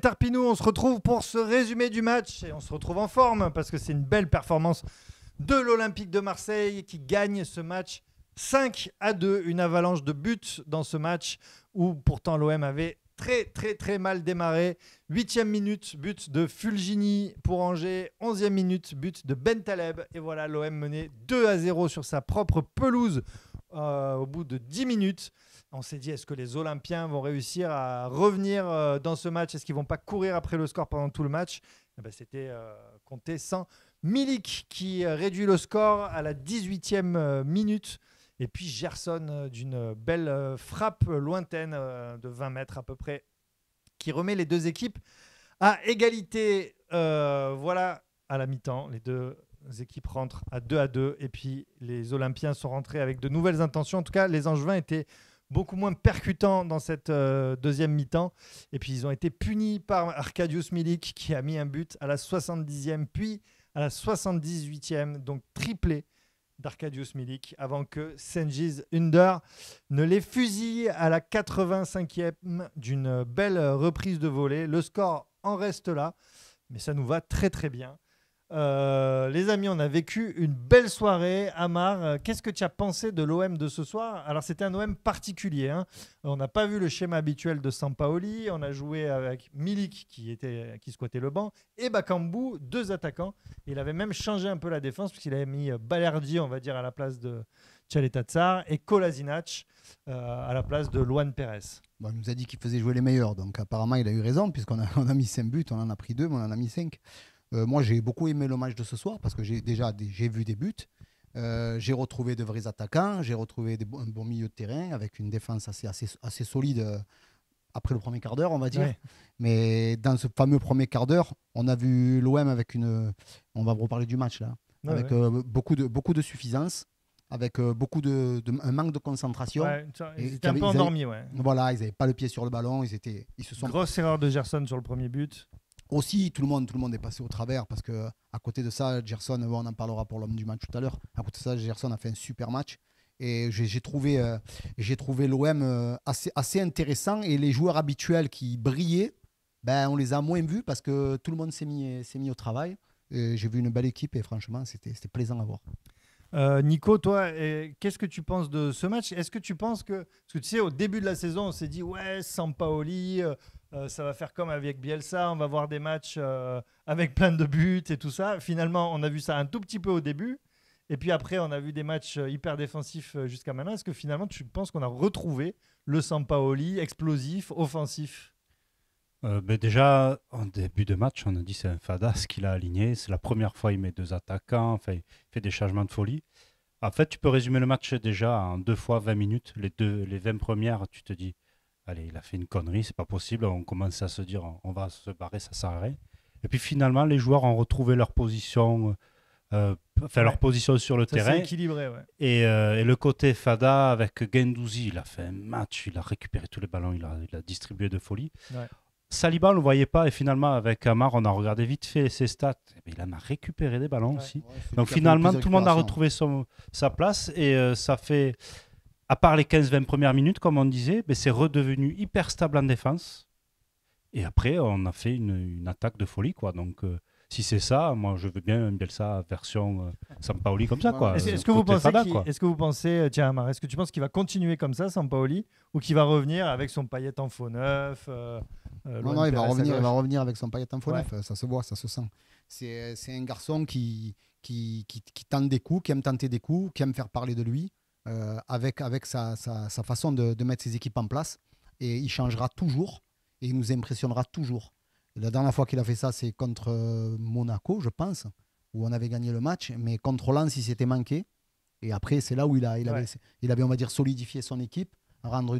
Tarpinou, on se retrouve pour ce résumé du match et on se retrouve en forme parce que c'est une belle performance de l'Olympique de Marseille qui gagne ce match 5-2. Une avalanche de buts dans ce match où pourtant l'OM avait très mal démarré. 8e minute, but de Fulgini pour Angers. 11e minute, but de Bentaleb. Et voilà, l'OM menait 2-0 sur sa propre pelouse au bout de 10 minutes. On s'est dit, est-ce que les Olympiens vont réussir à revenir dans ce match? Est-ce qu'ils ne vont pas courir après le score pendant tout le match? C'était compté sans Milik qui réduit le score à la 18e minute. Et puis Gerson d'une belle frappe lointaine de 20 mètres à peu près qui remet les deux équipes à égalité. Voilà, à la mi-temps, les deux équipes rentrent à 2-2 et puis les Olympiens sont rentrés avec de nouvelles intentions. En tout cas, les Angevins étaient beaucoup moins percutants dans cette deuxième mi-temps. Et puis ils ont été punis par Arkadiusz Milik qui a mis un but à la 70e puis à la 78e, donc triplé d'Arkadiusz Milik avant que Cengiz Ünder ne les fusille à la 85e d'une belle reprise de volée. Le score en reste là, mais ça nous va très bien. Les amis, on a vécu une belle soirée. Amar, qu'est-ce que tu as pensé de l'OM de ce soir? Alors c'était un OM particulier, hein. On n'a pas vu le schéma habituel de Sampaoli. On a joué avec Milik qui squattait le banc et Bakambu, deux attaquants. Il avait même changé un peu la défense puisqu'il avait mis Balerdi, on va dire, à la place de Tchaleta Tsar et Kolasinac à la place de Luan Pérez. Bon, il nous a dit qu'il faisait jouer les meilleurs, donc apparemment il a eu raison puisqu'on a mis 5 buts, on en a pris 2 mais on en a mis 5. Moi, j'ai beaucoup aimé le match de ce soir parce que j'ai vu des buts. J'ai retrouvé de vrais attaquants. J'ai retrouvé un bon milieu de terrain avec une défense assez solide après le premier quart d'heure, on va dire. Ouais. Mais dans ce fameux premier quart d'heure, on a vu l'OM avec une... On va reparler du match là. Ouais, avec beaucoup de suffisance, avec un manque de concentration. Ouais, ils étaient un peu endormis. Voilà, ils n'avaient pas le pied sur le ballon. Grosse erreur de Gerson sur le premier but. Aussi, tout le monde est passé au travers parce que à côté de ça, Gerson, on en parlera pour l'homme du match tout à l'heure. À côté de ça, Gerson a fait un super match et j'ai trouvé l'OM assez intéressant et les joueurs habituels qui brillaient, on les a moins vus parce que tout le monde s'est mis au travail. J'ai vu une belle équipe et franchement, c'était plaisant à voir. Nico, toi, qu'est-ce que tu penses de ce match? Est-ce que tu penses que... Parce que tu sais, au début de la saison, on s'est dit, ouais, Sampaoli, ça va faire comme avec Bielsa, on va voir des matchs avec plein de buts et tout ça. Finalement, on a vu ça un tout petit peu au début. Et puis après, on a vu des matchs hyper défensifs jusqu'à maintenant. Est-ce que finalement, tu penses qu'on a retrouvé le Sampaoli explosif, offensif? Déjà, en début de match, on a dit c'est un Fadas qu'il a aligné. C'est la première fois qu'il met 2 attaquants. Enfin, il fait des changements de folie. En fait, tu peux résumer le match déjà en 2 fois 20 minutes. Les 20 premières, tu te dis, allez, il a fait une connerie, c'est pas possible. On commence à se dire, on va se barrer, ça sert à rien. Et puis finalement, les joueurs ont retrouvé leur position, leur position sur le terrain. C'est équilibré, ouais. Et le côté Fada avec Guendouzi, il a fait un match, il a récupéré tous les ballons, il a distribué de folie. Ouais. Saliba, on ne le voyait pas et finalement avec Amar, on a regardé vite fait ses stats. Il en a récupéré des ballons aussi. Ouais, donc finalement, tout le monde a retrouvé sa place et ça fait, à part les 15-20 premières minutes, comme on disait, c'est redevenu hyper stable en défense. Et après, on a fait une attaque de folie, quoi. Donc si c'est ça, moi je veux bien un Bielsa version Sampaoli comme ça, quoi. Est-ce que vous pensez, tiens Amar, est-ce que tu penses qu'il va continuer comme ça, Sampaoli, ou qu'il va revenir avec son Payet en faux neuf? Non, il va revenir avec son Payet en faux neuf, ça se voit, ça se sent. C'est un garçon qui tente des coups, qui aime tenter des coups, qui aime faire parler de lui, avec sa façon de mettre ses équipes en place. Et il changera toujours, et il nous impressionnera toujours. La dernière fois qu'il a fait ça, c'est contre Monaco, je pense, où on avait gagné le match, mais contre Lens, il s'était manqué. Et après, c'est là où il avait, on va dire, solidifié son équipe, rendre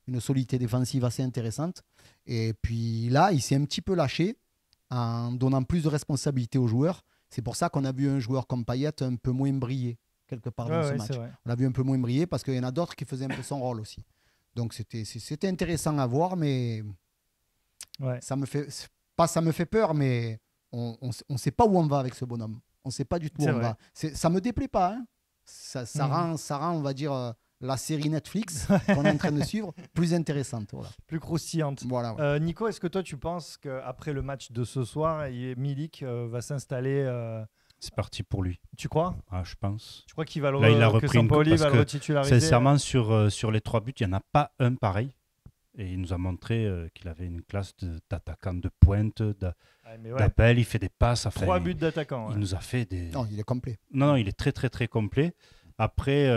une solidité défensive assez intéressante. Et puis là, il s'est un petit peu lâché en donnant plus de responsabilités aux joueurs. C'est pour ça qu'on a vu un joueur comme Payet un peu moins briller quelque part dans ce match. On l'a vu un peu moins briller parce qu'il y en a d'autres qui faisaient un peu son rôle aussi. Donc c'était intéressant à voir, mais ça me fait peur, mais on ne sait pas où on va avec ce bonhomme. On ne sait pas du tout où on va. Ça ne me déplaît pas. Hein. Ça rend, on va dire, la série Netflix qu'on est en train de suivre plus intéressante. Voilà. Plus croustillante. Voilà, ouais. Nico, est-ce que toi, tu penses qu'après le match de ce soir, Milik va s'installer C'est parti pour lui. Tu crois? Je pense. Tu crois qu'il va Là, il a repris que Sampaoli va le retitulariser? Sincèrement, sur les 3 buts, il n'y en a pas un pareil. Et il nous a montré qu'il avait une classe d'attaquant de pointe, d'appel, il fait des passes. 3 buts d'attaquant. Il nous a fait des... Non, il est complet. Non, il est très, très, très complet. Après,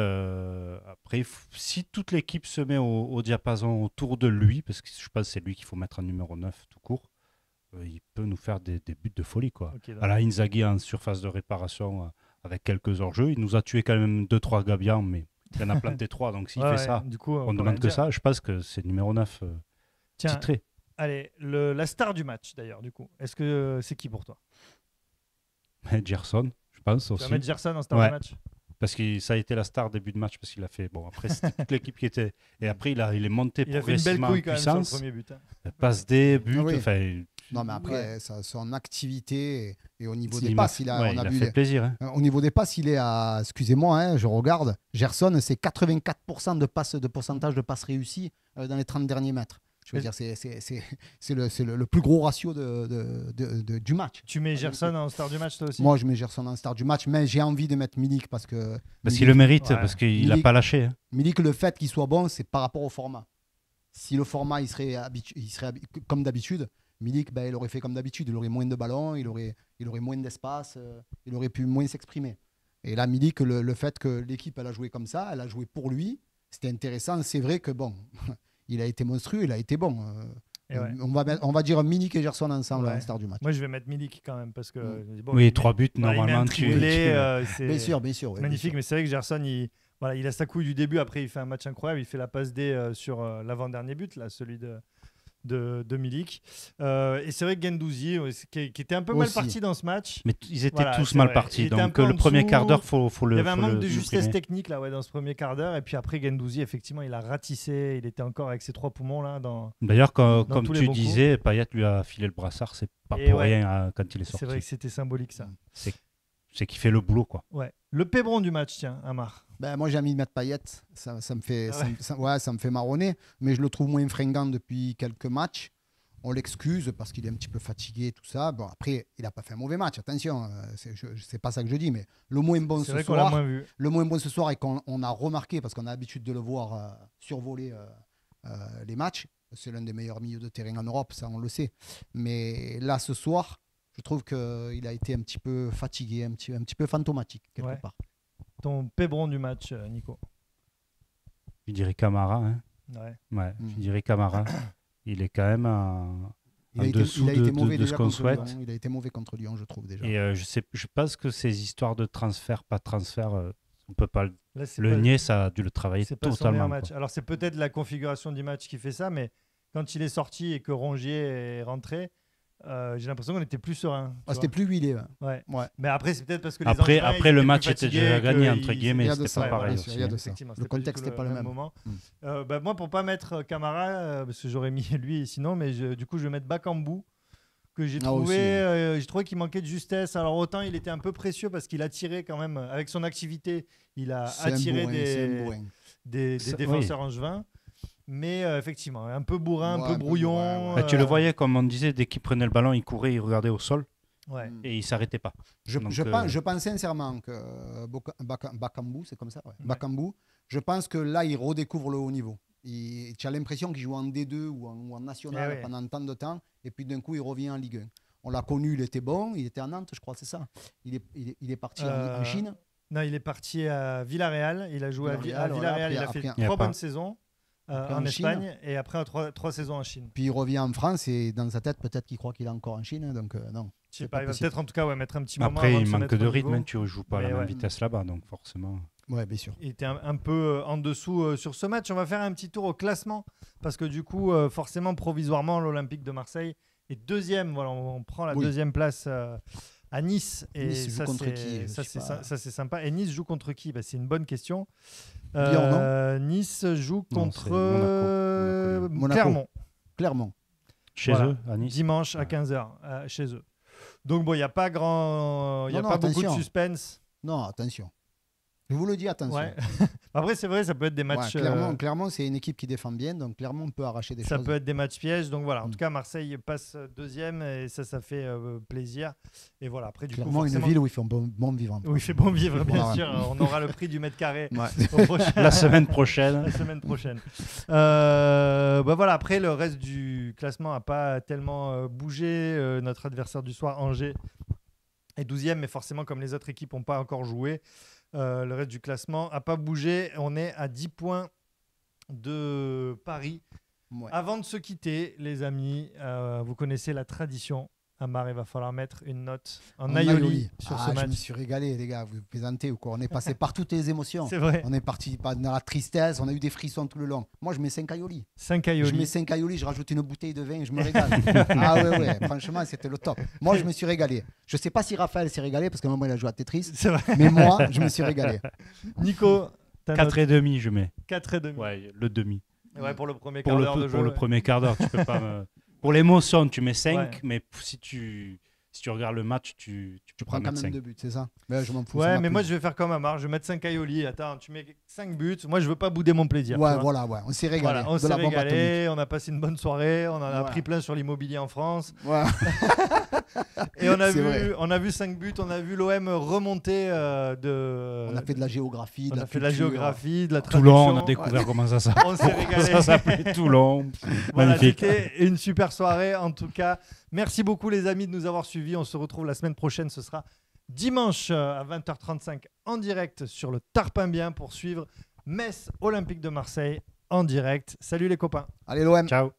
si toute l'équipe se met au diapason autour de lui, parce que je pense que c'est lui qu'il faut mettre en numéro 9 tout court, il peut nous faire des buts de folie. Okay, à la Inzaghi en surface de réparation avec quelques hors-jeux. Il nous a tué quand même 2-3 gabians, mais il en a planté 3. Donc s'il fait ça, du coup, on ne demande que ça. Je pense que c'est numéro 9 titré. Allez, la star du match d'ailleurs, du coup. Est-ce que c'est qui pour toi? Gerson, je pense aussi. Tu vas mettre Gerson en star du match? Parce que ça a été la star début de match, parce qu'il a fait... Bon, après, c'était toute l'équipe qui était... Et après, il est monté progressivement en puissance. Il a fait une belle couille quand même sur le premier but. Passe des buts, Non, mais après, son activité et au niveau des passes, il a fait plaisir. Au niveau des passes, il est à... Excusez-moi, je regarde. Gerson, c'est 84% de pourcentage de passes réussies dans les 30 derniers mètres. Je veux dire, c'est le plus gros ratio du match. Tu mets Gerson en star du match, toi aussi? Moi, je mets Gerson en star du match, mais j'ai envie de mettre Milik parce qu'il le mérite, parce qu'il n'a pas lâché. Milik, le fait qu'il soit bon, c'est par rapport au format. Si le format, il serait comme d'habitude, Milik, il aurait fait comme d'habitude. Il aurait moins de ballons, il aurait moins d'espace, il aurait pu moins s'exprimer. Et là, Milik, le fait que l'équipe, elle a joué comme ça, elle a joué pour lui, c'était intéressant. C'est vrai que bon... Il a été monstrueux, il a été bon. On va dire Milik et Gerson ensemble en star du match. Moi, je vais mettre Milik quand même parce que... oui, 3 buts, normalement. Bien sûr. Magnifique, mais c'est vrai que Gerson, il a sa couille du début. Après, il fait un match incroyable. Il fait la passe D sur l'avant-dernier but, là, celui de Milik. Et c'est vrai que Guendouzi, qui était un peu mal parti dans ce match. Mais ils étaient tous mal partis. Donc le premier quart d'heure, faut le... Il y avait un manque de justesse technique là, dans ce premier quart d'heure. Et puis après, Guendouzi, effectivement, il a ratissé. Il était encore avec ses 3 poumons là. D'ailleurs, comme tu disais, Payet lui a filé le brassard. C'est pas pour rien quand il est sorti. C'est vrai que c'était symbolique ça. C'est qu'il fait le boulot, quoi. Ouais. Le pébron du match, tiens, Amar. Moi, j'ai envie de mettre Payet. Ça me fait marronner. Mais je le trouve moins fringant depuis quelques matchs. On l'excuse parce qu'il est un petit peu fatigué, tout ça. Bon, après, il n'a pas fait un mauvais match. Attention, c'est pas ça que je dis. Mais le moins bon ce soir, et qu'on a remarqué, parce qu'on a l'habitude de le voir survoler les matchs, c'est l'un des meilleurs milieux de terrain en Europe, ça on le sait. Mais là, ce soir, je trouve qu'il a été un petit peu fatigué, un petit peu fantomatique, quelque part. Ton pébron du match, Nico? Je dirais Camara. Je dirais Camara. Il est quand même en dessous de ce qu'on souhaite. Il a été mauvais contre Lyon, je trouve déjà. Et je pense que ces histoires de transfert, pas de transfert, on peut pas le nier, ça a dû le travailler totalement. Match. Alors c'est peut-être la configuration du match qui fait ça, mais quand il est sorti et que Rongier est rentré, j'ai l'impression qu'on était plus serein. C'était plus huilé. Ouais. Mais après, c'est peut-être parce que après le match était déjà gagné, entre guillemets, c'était pas pareil. Le contexte n'est pas le même. Moment. Moi, pour pas mettre Camara, parce que j'aurais mis lui sinon, mais du coup, je vais mettre Bakambu, que j'ai trouvé qu'il manquait de justesse. Alors autant il était un peu précieux parce qu'il a tiré quand même, avec son activité, il a attiré des défenseurs angevins. Mais effectivement, un peu bourrin, un peu brouillon. Tu le voyais, comme on disait, dès qu'il prenait le ballon, il courait, il regardait au sol et il ne s'arrêtait pas. Je pense sincèrement que Bakambu, c'est comme ça, Bakambu, je pense que là, il redécouvre le haut niveau. Tu as l'impression qu'il joue en D2 ou en national pendant tant de temps, et puis d'un coup, il revient en Ligue 1. On l'a connu, il était bon, il était à Nantes, je crois, c'est ça. Il est parti en Chine. Non, il est parti à Villarreal. Il a joué à Villarreal, il a fait 3 bonnes saisons. En Espagne et après 3 saisons en Chine. Puis il revient en France et dans sa tête, peut-être qu'il croit qu'il est encore en Chine. Donc non. Je sais pas, il va peut-être en tout cas mettre un petit moment. Après, il manque de rythme, tu ne joues pas à la même vitesse là-bas, donc forcément. Ouais, bien sûr. Il était un peu en dessous sur ce match. On va faire un petit tour au classement parce que du coup, forcément, provisoirement, l'Olympique de Marseille est deuxième. Voilà, on prend la deuxième place à Nice. Et Nice joue contre qui? Ça, c'est sympa. Et Nice joue contre qui? C'est une bonne question. Nice joue contre Clermont. Chez eux, à Nice. Dimanche à 15h, chez eux. Donc bon, il n'y a pas beaucoup de suspense. Non, attention. Je vous le dis, attention. Après, c'est vrai, ça peut être des matchs. Clairement, c'est une équipe qui défend bien, donc clairement, on peut arracher des choses. Ça peut être des matchs pièges. Donc voilà, en tout cas, Marseille passe deuxième et ça fait plaisir. Et voilà, après, du coup, une ville où il fait bon vivre. Où il fait bon vivre, bien sûr. On aura le prix du mètre carré la semaine prochaine. Voilà, après, le reste du classement n'a pas tellement bougé. Notre adversaire du soir, Angers, est 12e, mais forcément, comme les autres équipes n'ont pas encore joué, le reste du classement n'a pas bougé. On est à 10 points de Paris. Ouais. Avant de se quitter, les amis, vous connaissez la tradition. Amar, il va falloir mettre une note en aioli sur ce match. Je me suis régalé, les gars. Vous plaisantez ou quoi? On est passé par toutes les émotions. C'est vrai. On est parti dans la tristesse, on a eu des frissons tout le long. Moi, je mets 5 aioli. 5 aioli. Je mets 5 aioli, je rajoute une bouteille de vin et je me régale. Ouais. Franchement, c'était le top. Moi, je me suis régalé. Je ne sais pas si Raphaël s'est régalé parce qu'à un moment, il a joué à Tetris. C'est vrai. Mais moi, je me suis régalé. Nico, 4,5 je mets. 4,5. Ouais, le demi. Ouais, pour le premier quart d'heure de jeu. Pour le premier quart d'heure, tu peux pas me... Pour l'émotion, tu mets 5, mais si tu regardes le match, tu prends quand même 2 buts, c'est ça? Mais je m'en fous. Ouais, mais moi je vais faire comme Amar, je vais mettre 5 aioli. Attends, tu mets 5 buts. Moi je veux pas bouder mon plaisir. Ouais, on s'est régalé. On s'est régalé, on a passé une bonne soirée, on en a pris plein sur l'immobilier en France. Ouais. Et on a vu 5 buts, on a vu l'OM remonter de. On a fait de la géographie, de la traduction. Toulon, on a découvert comment ça s'appelait. On s'est régalé. Ça s'appelait Toulon. Voilà, magnifique. C'était une super soirée en tout cas. Merci beaucoup les amis de nous avoir suivis. On se retrouve la semaine prochaine. Ce sera dimanche à 20h35 en direct sur le Tarpimbien pour suivre Metz Olympique de Marseille en direct. Salut les copains. Allez l'OM. Ciao.